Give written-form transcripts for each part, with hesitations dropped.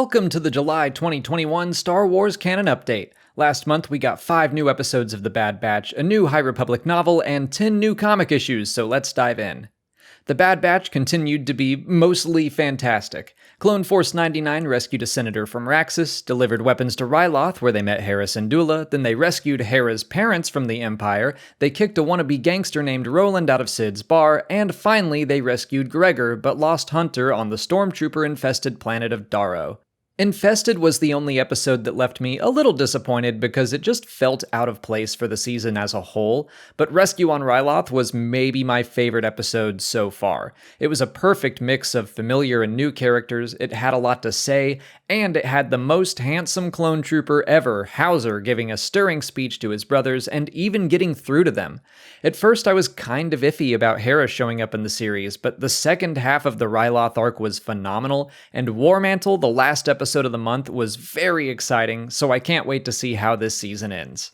Welcome to the July 2021 Star Wars Canon Update. Last month we got 5 new episodes of The Bad Batch, a new High Republic novel, and 10 new comic issues, so let's dive in. The Bad Batch continued to be mostly fantastic. Clone Force 99 rescued a senator from Raxus, delivered weapons to Ryloth where they met Hera Syndulla, then they rescued Hera's parents from the Empire, they kicked a wannabe gangster named Roland out of Sid's bar, and finally they rescued Gregor but lost Hunter on the stormtrooper-infested planet of Darrow. Infested was the only episode that left me a little disappointed because it just felt out of place for the season as a whole, but Rescue on Ryloth was maybe my favorite episode so far. It was a perfect mix of familiar and new characters, it had a lot to say, and it had the most handsome clone trooper ever, Hauser, giving a stirring speech to his brothers and even getting through to them. At first I was kind of iffy about Hera showing up in the series, but the second half of the Ryloth arc was phenomenal, and Warmantle, the last episode of the month, was very exciting, so I can't wait to see how this season ends.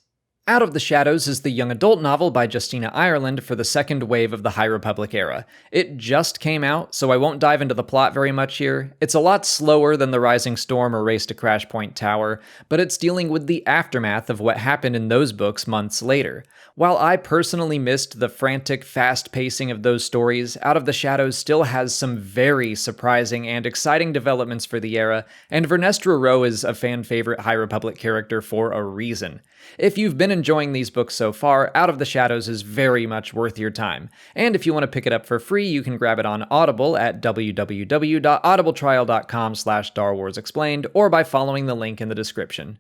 Out of the Shadows is the young adult novel by Justina Ireland for the second wave of the High Republic era. It just came out, so I won't dive into the plot very much here. It's a lot slower than The Rising Storm or Race to Crash Point Tower, but it's dealing with the aftermath of what happened in those books months later. While I personally missed the frantic, fast pacing of those stories, Out of the Shadows still has some very surprising and exciting developments for the era, and Vernestra Rwoh is a fan-favorite High Republic character for a reason. If you've been enjoying these books so far, Out of the Shadows is very much worth your time. And if you want to pick it up for free, you can grab it on Audible at www.audibletrial.com/StarWarsExplained or by following the link in the description.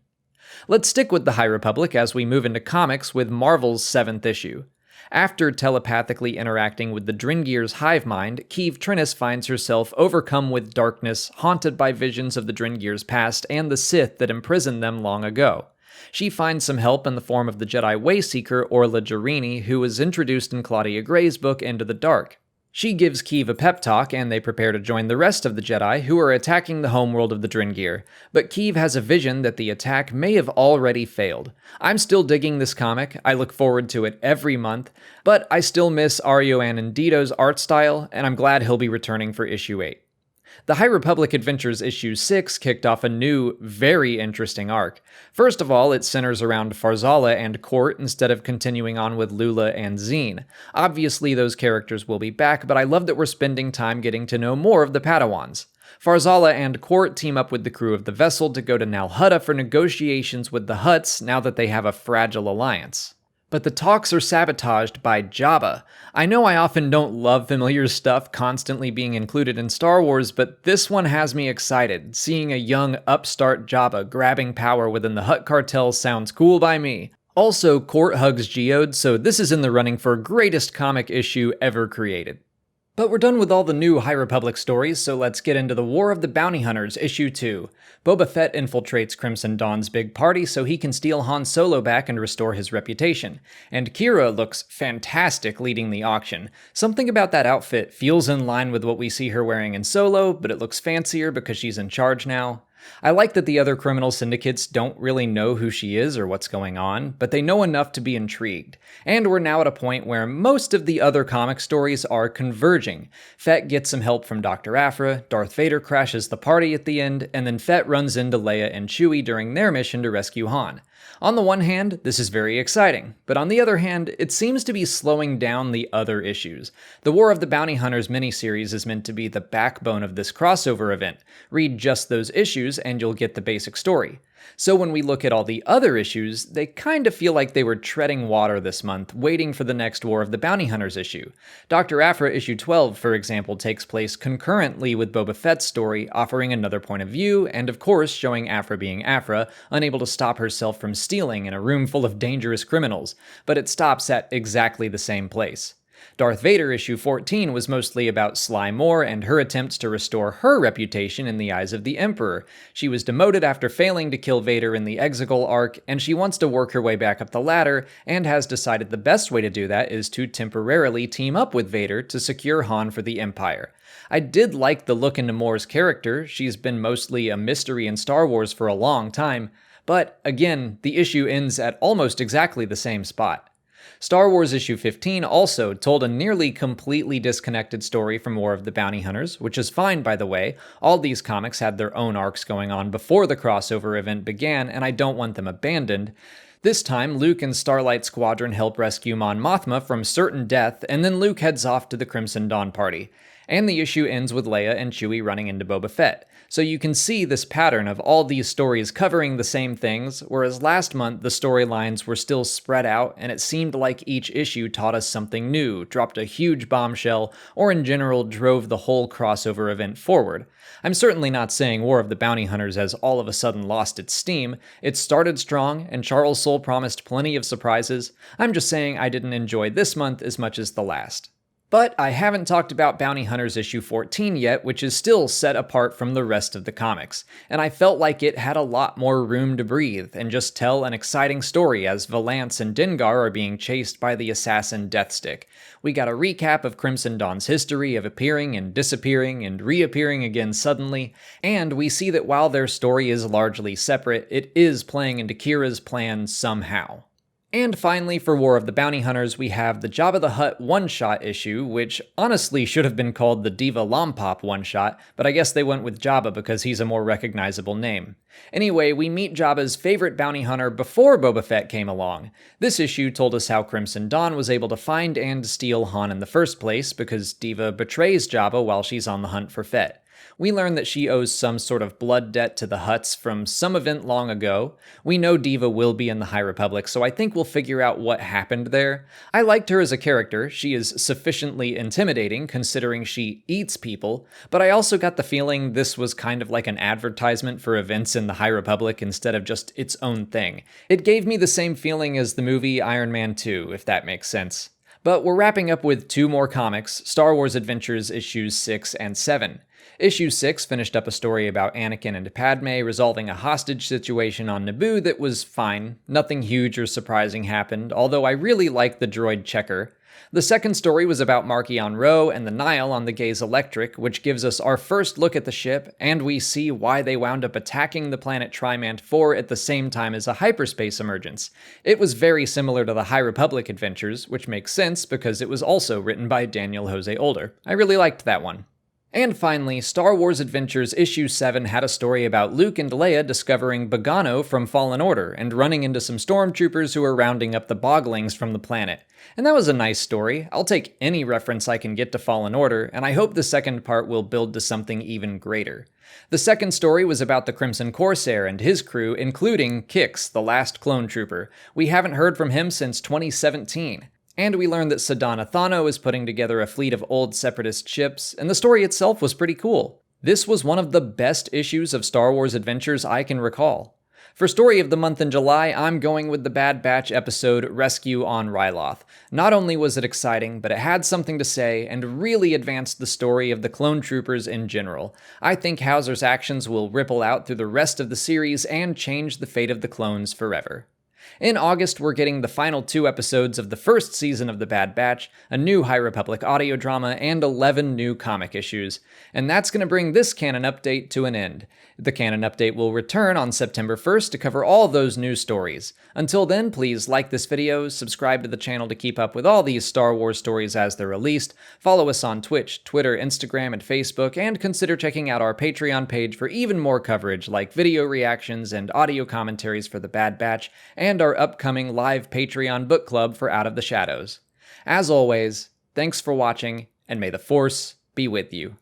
Let's stick with the High Republic as we move into comics with Marvel's 7th issue. After telepathically interacting with the Dringir's hive mind, Keeve Trennis finds herself overcome with darkness, haunted by visions of the Dringir's past and the Sith that imprisoned them long ago. She finds some help in the form of the Jedi Wayseeker Orla Jarini, who was introduced in Claudia Gray's book Into the Dark. She gives Keeve a pep talk, and they prepare to join the rest of the Jedi, who are attacking the homeworld of the Dringir. But Keeve has a vision that the attack may have already failed. I'm still digging this comic, I look forward to it every month, but I still miss Ario Anindito's art style, and I'm glad he'll be returning for issue 8. The High Republic Adventures issue 6 kicked off a new, very interesting arc. First of all, it centers around Farzala and Court instead of continuing on with Lula and Zine. Obviously, those characters will be back, but I love that we're spending time getting to know more of the Padawans. Farzala and Court team up with the crew of the vessel to go to Nal Hutta for negotiations with the Hutts now that they have a fragile alliance. But the talks are sabotaged by Jabba. I know I often don't love familiar stuff constantly being included in Star Wars, but this one has me excited. Seeing a young upstart Jabba grabbing power within the Hutt cartel sounds cool by me. Also, Court hugs Geode, so this is in the running for greatest comic issue ever created. But we're done with all the new High Republic stories, so let's get into the War of the Bounty Hunters, issue 2. Boba Fett infiltrates Crimson Dawn's big party so he can steal Han Solo back and restore his reputation. And Kira looks fantastic leading the auction. Something about that outfit feels in line with what we see her wearing in Solo, but it looks fancier because she's in charge now. I like that the other criminal syndicates don't really know who she is or what's going on, but they know enough to be intrigued. And we're now at a point where most of the other comic stories are converging. Fett gets some help from Dr. Aphra, Darth Vader crashes the party at the end, and then Fett runs into Leia and Chewie during their mission to rescue Han. On the one hand, this is very exciting, but on the other hand, it seems to be slowing down the other issues. The War of the Bounty Hunters miniseries is meant to be the backbone of this crossover event. Read just those issues and you'll get the basic story. So when we look at all the other issues, they kind of feel like they were treading water this month, waiting for the next War of the Bounty Hunters issue. Dr. Aphra issue 12, for example, takes place concurrently with Boba Fett's story, offering another point of view, and of course showing Aphra being Aphra, unable to stop herself from stealing in a room full of dangerous criminals, but it stops at exactly the same place. Darth Vader issue 14 was mostly about Sly Moore and her attempts to restore her reputation in the eyes of the Emperor. She was demoted after failing to kill Vader in the Exegol arc, and she wants to work her way back up the ladder, and has decided the best way to do that is to temporarily team up with Vader to secure Han for the Empire. I did like the look into Moore's character. She's been mostly a mystery in Star Wars for a long time, but again, the issue ends at almost exactly the same spot. Star Wars issue 15 also told a nearly completely disconnected story from War of the Bounty Hunters, which is fine by the way. All these comics had their own arcs going on before the crossover event began, and I don't want them abandoned. This time, Luke and Starlight Squadron help rescue Mon Mothma from certain death, and then Luke heads off to the Crimson Dawn party. And the issue ends with Leia and Chewie running into Boba Fett. So you can see this pattern of all these stories covering the same things, whereas last month the storylines were still spread out and it seemed like each issue taught us something new, dropped a huge bombshell, or in general drove the whole crossover event forward. I'm certainly not saying War of the Bounty Hunters has all of a sudden lost its steam. It started strong, and Charles Soule promised plenty of surprises. I'm just saying I didn't enjoy this month as much as the last. But I haven't talked about Bounty Hunters issue 14 yet, which is still set apart from the rest of the comics, and I felt like it had a lot more room to breathe and just tell an exciting story as Valance and Dengar are being chased by the assassin Deathstick. We got a recap of Crimson Dawn's history of appearing and disappearing and reappearing again suddenly, and we see that while their story is largely separate, it is playing into Kira's plan somehow. And finally, for War of the Bounty Hunters, we have the Jabba the Hutt one-shot issue, which honestly should have been called the Diva Lompop one-shot, but I guess they went with Jabba because he's a more recognizable name. Anyway, we meet Jabba's favorite bounty hunter before Boba Fett came along. This issue told us how Crimson Dawn was able to find and steal Han in the first place, because Diva betrays Jabba while she's on the hunt for Fett. We learn that she owes some sort of blood debt to the Hutts from some event long ago. We know Diva will be in the High Republic, so I think we'll figure out what happened there. I liked her as a character. She is sufficiently intimidating considering she eats people, but I also got the feeling this was kind of like an advertisement for events in the High Republic instead of just its own thing. It gave me the same feeling as the movie Iron Man 2, if that makes sense. But we're wrapping up with two more comics, Star Wars Adventures issues 6 and 7. Issue 6 finished up a story about Anakin and Padme resolving a hostage situation on Naboo that was fine. Nothing huge or surprising happened, although I really liked the droid Checker. The second story was about Marchion Ro and the Nile on the Gaze Electric, which gives us our first look at the ship, and we see why they wound up attacking the planet Trimant 4 at the same time as a hyperspace emergence. It was very similar to the High Republic Adventures, which makes sense because it was also written by Daniel Jose Older. I really liked that one. And finally, Star Wars Adventures issue 7 had a story about Luke and Leia discovering Bogano from Fallen Order and running into some stormtroopers who are rounding up the Boglings from the planet. And that was a nice story. I'll take any reference I can get to Fallen Order, and I hope the second part will build to something even greater. The second story was about the Crimson Corsair and his crew, including Kix, the last clone trooper. We haven't heard from him since 2017. And we learned that Sedana Thano is putting together a fleet of old Separatist ships, and the story itself was pretty cool. This was one of the best issues of Star Wars Adventures I can recall. For Story of the Month in July, I'm going with the Bad Batch episode Rescue on Ryloth. Not only was it exciting, but it had something to say and really advanced the story of the clone troopers in general. I think Hauser's actions will ripple out through the rest of the series and change the fate of the clones forever. In August, we're getting the final 2 episodes of the first season of The Bad Batch, a new High Republic audio drama, and 11 new comic issues. And that's going to bring this Canon update to an end. The Canon update will return on September 1st to cover all those new stories. Until then, please like this video, subscribe to the channel to keep up with all these Star Wars stories as they're released, follow us on Twitch, Twitter, Instagram, and Facebook, and consider checking out our Patreon page for even more coverage like video reactions and audio commentaries for The Bad Batch, and our upcoming live Patreon book club for Out of the Shadows. As always, thanks for watching, and may the Force be with you.